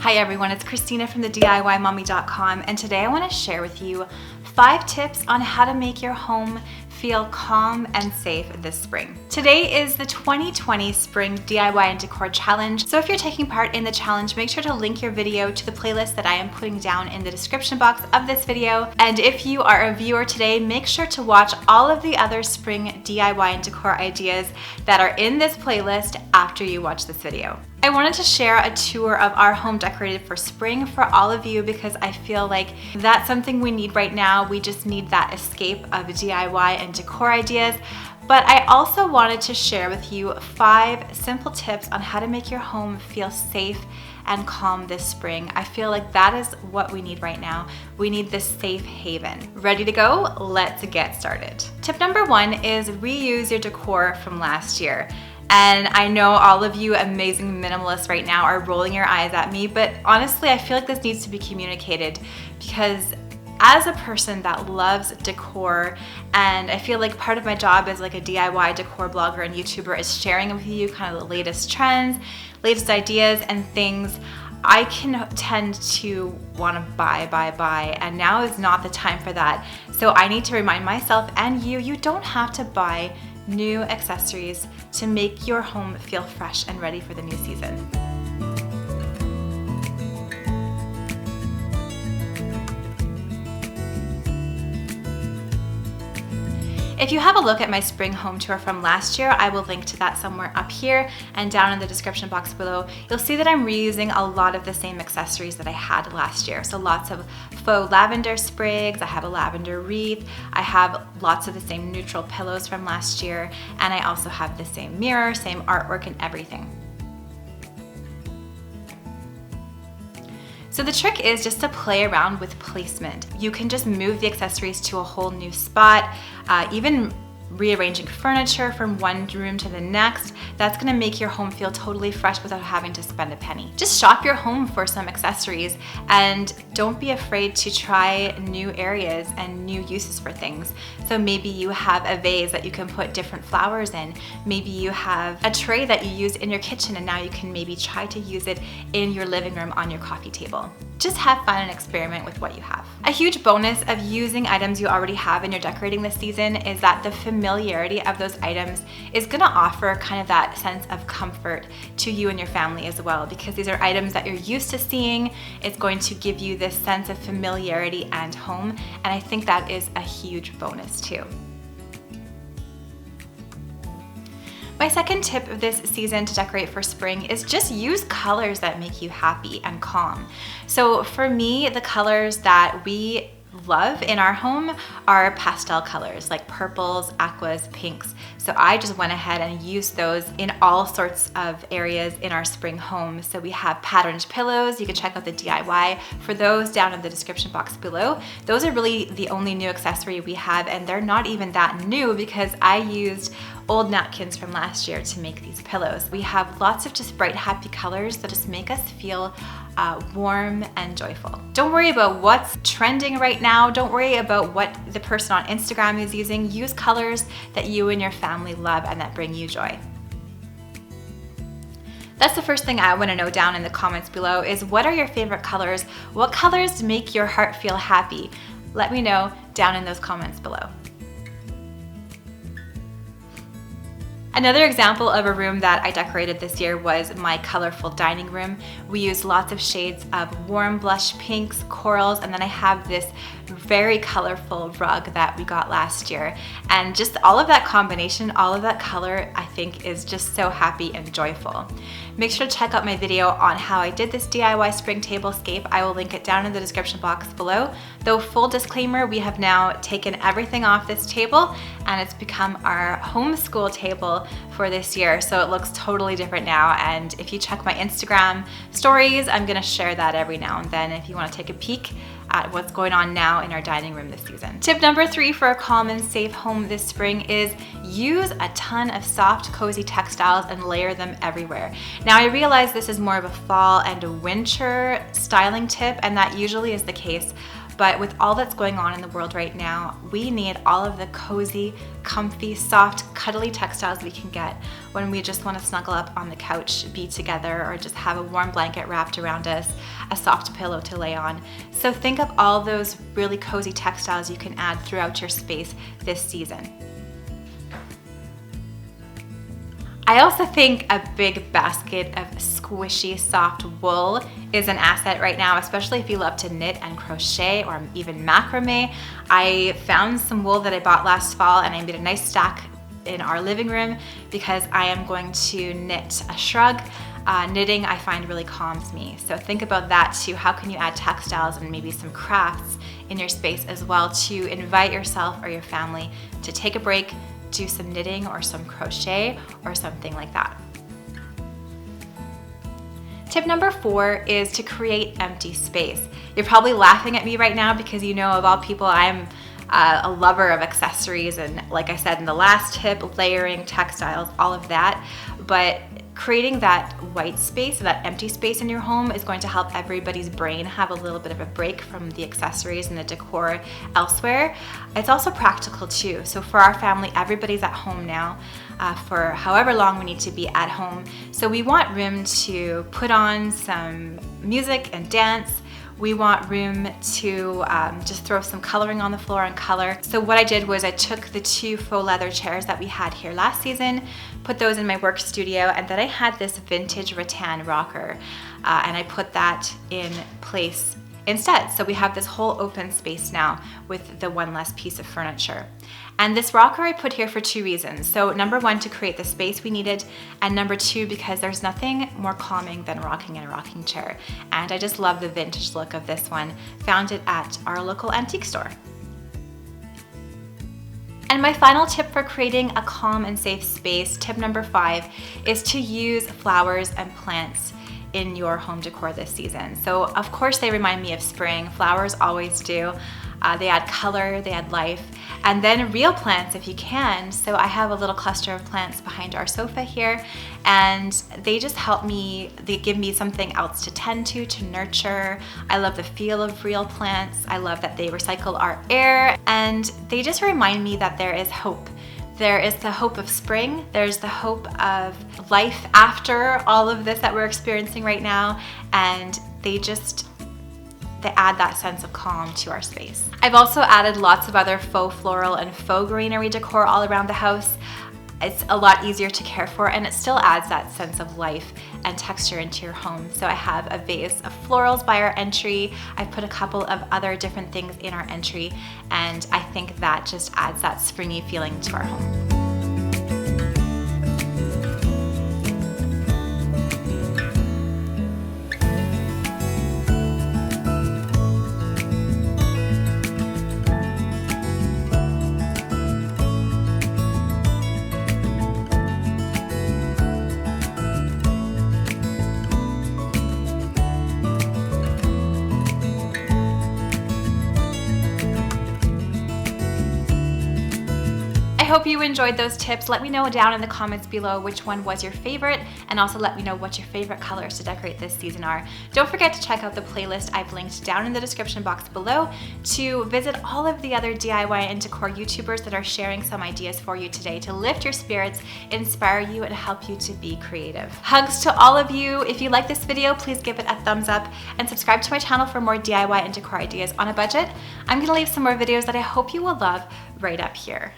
Hi everyone, it's Christina from the DIYmommy.com, and today I want to share with you 5 tips on how to make your home feel calm and safe this spring. Today is the 2020 Spring DIY and Decor Challenge, so if you're taking part in the challenge, make sure to link your video to the playlist that I am putting down in the description box of this video. And if you are a viewer today, make sure to watch all of the other spring DIY and decor ideas that are in this playlist after you watch this video. I wanted to share a tour of our home decorated for spring for all of you because I feel like that's something we need right now. We just need that escape of DIY and decor ideas. But I also wanted to share with you 5 simple tips on how to make your home feel safe and calm this spring. I feel like that is what we need right now. We need this safe haven. Ready to go? Let's get started. Tip number 1 is reuse your decor from last year. And I know all of you amazing minimalists right now are rolling your eyes at me, but honestly, I feel like this needs to be communicated because as a person that loves decor, and I feel like part of my job as like a DIY decor blogger and YouTuber is sharing with you kind of the latest trends, latest ideas and things, I can tend to want to buy, and now is not the time for that. So I need to remind myself and you don't have to buy new accessories to make your home feel fresh and ready for the new season. If you have a look at my spring home tour from last year, I will link to that somewhere up here and down in the description box below. You'll see that I'm reusing a lot of the same accessories that I had last year. So lots of faux lavender sprigs, I have a lavender wreath, I have lots of the same neutral pillows from last year, and I also have the same mirror, same artwork and everything. So the trick is just to play around with placement. You can just move the accessories to a whole new spot, even rearranging furniture from one room to the next. That's gonna make your home feel totally fresh without having to spend a penny. Just shop your home for some accessories and don't be afraid to try new areas and new uses for things. So maybe you have a vase that you can put different flowers in. Maybe you have a tray that you use in your kitchen and now you can maybe try to use it in your living room on your coffee table. Just have fun and experiment with what you have. A huge bonus of using items you already have in your decorating this season is that the familiarity of those items is gonna offer kind of that sense of comfort to you and your family as well, because these are items that you're used to seeing. It's going to give you this sense of familiarity and home, and I think that is a huge bonus too. My second tip of this season to decorate for spring is just use colors that make you happy and calm. So for me, the colors that we love in our home are pastel colors like purples, aquas, pinks. So I just went ahead and used those in all sorts of areas in our spring home. So we have patterned pillows. You can check out the DIY for those down in the description box below. Those are really the only new accessory we have, and they're not even that new because I used old napkins from last year to make these pillows. We have lots of just bright, happy colors that just make us feel warm and joyful. Don't worry about what's trending right now. Don't worry about what the person on Instagram is using. Use colors that you and your family love and that bring you joy. That's the first thing I want to know down in the comments below is what are your favorite colors? What colors make your heart feel happy? Let me know down in those comments below. Another example of a room that I decorated this year was my colorful dining room. We used lots of shades of warm blush pinks, corals, and then I have this very colorful rug that we got last year. And just all of that combination, all of that color, I think is just so happy and joyful. Make sure to check out my video on how I did this DIY spring tablescape. I will link it down in the description box below. Though full disclaimer, we have now taken everything off this table and it's become our homeschool table for this year. So it looks totally different now. And if you check my Instagram stories, I'm gonna share that every now and then if you wanna take a peek at what's going on now in our dining room this season. Tip number 3 for a calm and safe home this spring is use a ton of soft, cozy textiles and layer them everywhere. Now I realize this is more of a fall and a winter styling tip, and that usually is the case, But with all that's going on in the world right now, we need all of the cozy, comfy, soft, cuddly textiles we can get when we just want to snuggle up on the couch, be together, or just have a warm blanket wrapped around us, a soft pillow to lay on. So think of all those really cozy textiles you can add throughout your space this season. I also think a big basket of squishy, soft wool is an asset right now, especially if you love to knit and crochet or even macrame. I found some wool that I bought last fall and I made a nice stack in our living room because I am going to knit a shrug. Knitting I find really calms me. So think about that too. How can you add textiles and maybe some crafts in your space as well to invite yourself or your family to take a break, do some knitting or some crochet or something like that. Tip number 4 is to create empty space. You're probably laughing at me right now because you know, of all people, I'm a lover of accessories, and like I said in the last tip, layering, textiles, all of that. But creating that white space, that empty space in your home is going to help everybody's brain have a little bit of a break from the accessories and the decor elsewhere. It's also practical too. So for our family, everybody's at home now for however long we need to be at home. So we want room to put on some music and dance. We want room to just throw some coloring on the floor and color. So what I did was I took the 2 faux leather chairs that we had here last season, put those in my work studio, and then I had this vintage rattan rocker, and I put that in place instead. So we have this whole open space now with the one less piece of furniture. And this rocker I put here for 2 reasons. So number 1, to create the space we needed, and number 2, because there's nothing more calming than rocking in a rocking chair. And I just love the vintage look of this one. Found it at our local antique store. And my final tip for creating a calm and safe space, tip number 5, is to use flowers and plants in your home decor this season. So of course they remind me of spring. Flowers always do. They add color, they add life, and then real plants if you can. So I have a little cluster of plants behind our sofa here, and they just help me, they give me something else to tend to nurture. I love the feel of real plants. I love that they recycle our air, and they just remind me that there is hope. There is the hope of spring. There's the hope of life after all of this that we're experiencing right now, and they add that sense of calm to our space. I've also added lots of other faux floral and faux greenery decor all around the house. It's a lot easier to care for, and it still adds that sense of life and texture into your home. So I have a vase of florals by our entry. I've put a couple of other different things in our entry, and I think that just adds that springy feeling to our home. I hope you enjoyed those tips. Let me know down in the comments below which one was your favorite, and also let me know what your favorite colors to decorate this season are. Don't forget to check out the playlist I've linked down in the description box below to visit all of the other DIY and decor YouTubers that are sharing some ideas for you today to lift your spirits, inspire you, and help you to be creative. Hugs to all of you. If you like this video, please give it a thumbs up and subscribe to my channel for more DIY and decor ideas on a budget. I'm gonna leave some more videos that I hope you will love right up here.